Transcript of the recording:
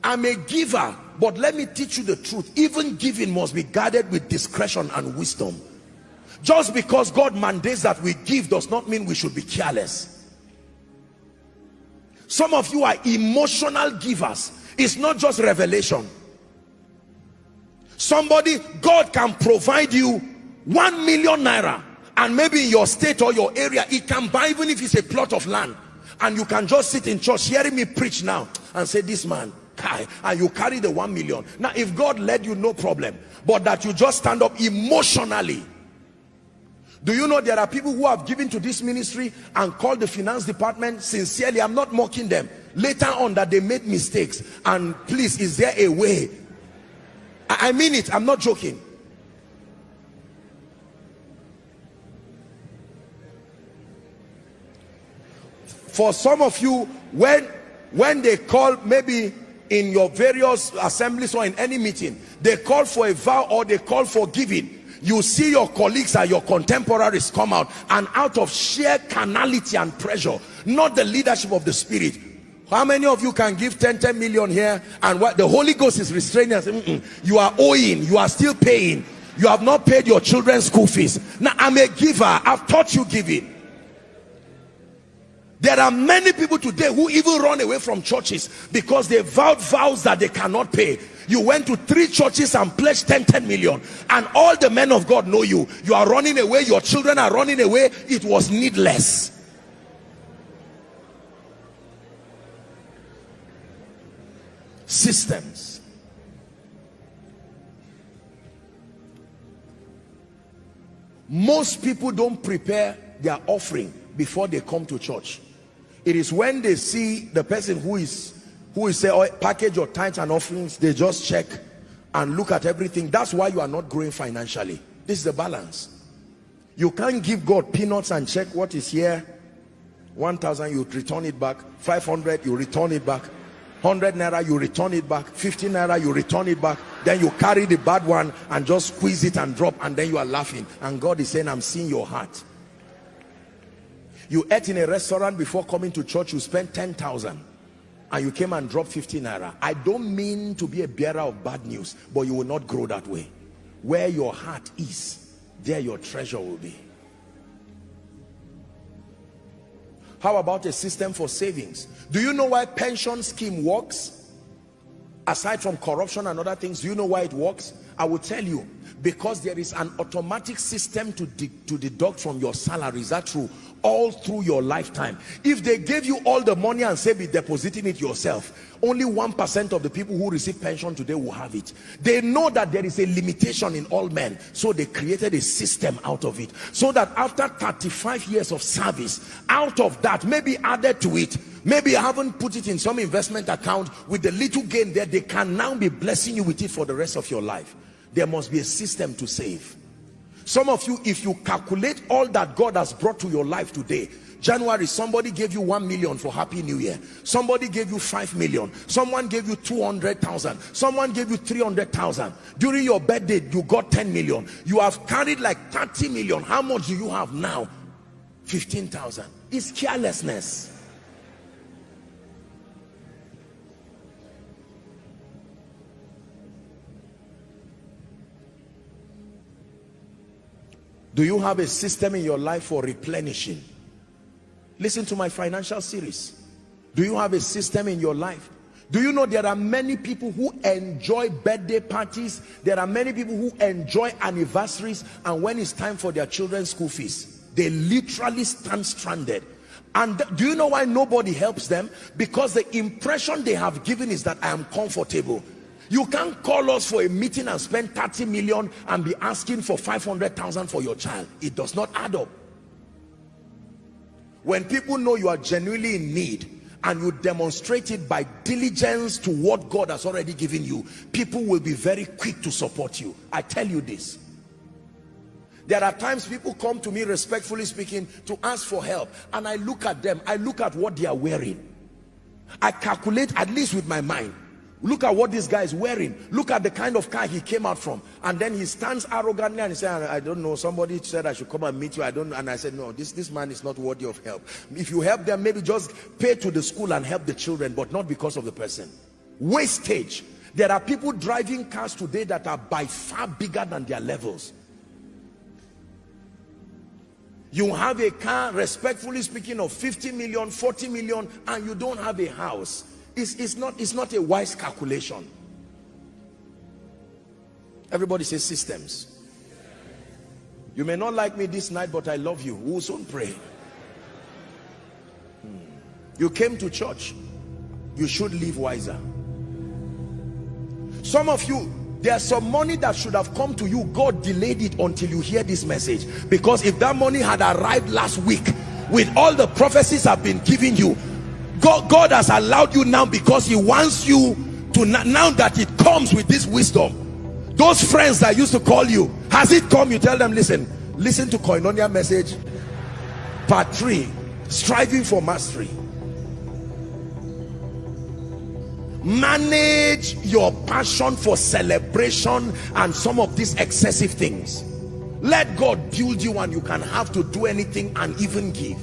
I'm a giver, but let me teach you the truth. Even giving must be guarded with discretion and wisdom. Just because God mandates that we give does not mean we should be careless. Some of you are emotional givers. It's not just revelation. God can provide you 1 million naira, and maybe in your state or your area, it can buy, even if it's a plot of land, and you can just sit in church hearing me preach now and say, this man, Kai, and you carry the 1 million. Now, if God led you, no problem. But that you just stand up emotionally. Do you know there are people who have given to this ministry and called the finance department sincerely? I'm not mocking them. Later on that they made mistakes. And please, is there a way? I mean it. I'm not joking. For some of you, when they call, maybe in your various assemblies or in any meeting, they call for a vow or they call for giving. You see your colleagues and your contemporaries come out, and out of sheer carnality and pressure, not the leadership of the Spirit. How many of you can give 10 million here, and what the Holy Ghost is restraining us? You are owing, you are still paying, you have not paid your children's school fees. Now, I'm a giver, I've taught you giving. There are many people today who even run away from churches because they vowed vows that they cannot pay. You went to 3 churches and pledged 10 million, and all the men of God know you. You are running away, your children are running away. It was needless. Systems. Most people don't prepare their offering before they come to church. It is when they see the person who is say, oh, package your tithes and offerings, they just check and look at everything. That's why you are not growing financially. This is the balance. You can't give God peanuts and check what is here. 1,000, you return it back. 500, you return it back. 100 naira, you return it back. 50 naira, you return it back. Then you carry the bad one and just squeeze it and drop, and then you are laughing. And God is saying, I'm seeing your heart. You ate in a restaurant before coming to church, you spent 10,000 and you came and dropped 50 naira. I don't mean to be a bearer of bad news, but you will not grow that way. Where your heart is, there your treasure will be. How about a system for savings? Do you know why pension scheme works? Aside from corruption and other things, do you know why it works? I will tell you. Because there is an automatic system to deduct from your salary. Is that true? All through your lifetime. If they gave you all the money and say be depositing it yourself, only 1% of the people who receive pension today will have it. They know that there is a limitation in all men, so they created a system out of it, so that after 35 years of service, out of that, maybe added to it, maybe I haven't put it in some investment account, with the little gain there, they can now be blessing you with it for the rest of your life. There must be a system to save. Some of you, if you calculate all that God has brought to your life today, January, somebody gave you 1 million for Happy New Year. Somebody gave you 5 million. Someone gave you 200,000. Someone gave you 300,000. During your birthday, you got 10 million. You have carried like 30 million. How much do you have now? 15,000. It's carelessness. Do you have a system in your life for replenishing? Listen to my financial series. Do you have a system in your life? Do you know there are many people who enjoy birthday parties? There are many people who enjoy anniversaries, and when it's time for their children's school fees, they literally stand stranded. And do you know why nobody helps them? Because the impression they have given is that I am comfortable. You can't call us for a meeting and spend 30 million and be asking for 500,000 for your child. It does not add up. When people know you are genuinely in need and you demonstrate it by diligence to what God has already given you, people will be very quick to support you. I tell you this. There are times people come to me, respectfully speaking, to ask for help, and I look at them, I look at what they are wearing. I calculate, at least with my mind, look at what this guy is wearing, look at the kind of car he came out from, and then he stands arrogantly and he says, I don't know, somebody said I should come and meet you, I don't know. And I said, no, this man is not worthy of help. If you help them, maybe just pay to the school and help the children, but not because of the person. Wastage. There are people driving cars today that are by far bigger than their levels. You have a car, respectfully speaking, of 50 million, 40 million, and you don't have a house. It's not a wise calculation. Everybody says systems. You may not like me this night, but I love you. We will soon pray. You came to church. You should live wiser. Some of you, there's some money that should have come to you. God delayed it until you hear this message. Because if that money had arrived last week, with all the prophecies I've been giving you, God has allowed you now because he wants you to, now that it comes with this wisdom. Those friends that used to call you, has it come? You tell them, listen to Koinonia message part 3, striving for mastery. Manage your passion for celebration and some of these excessive things. Let God build you and you can have to do anything and even give.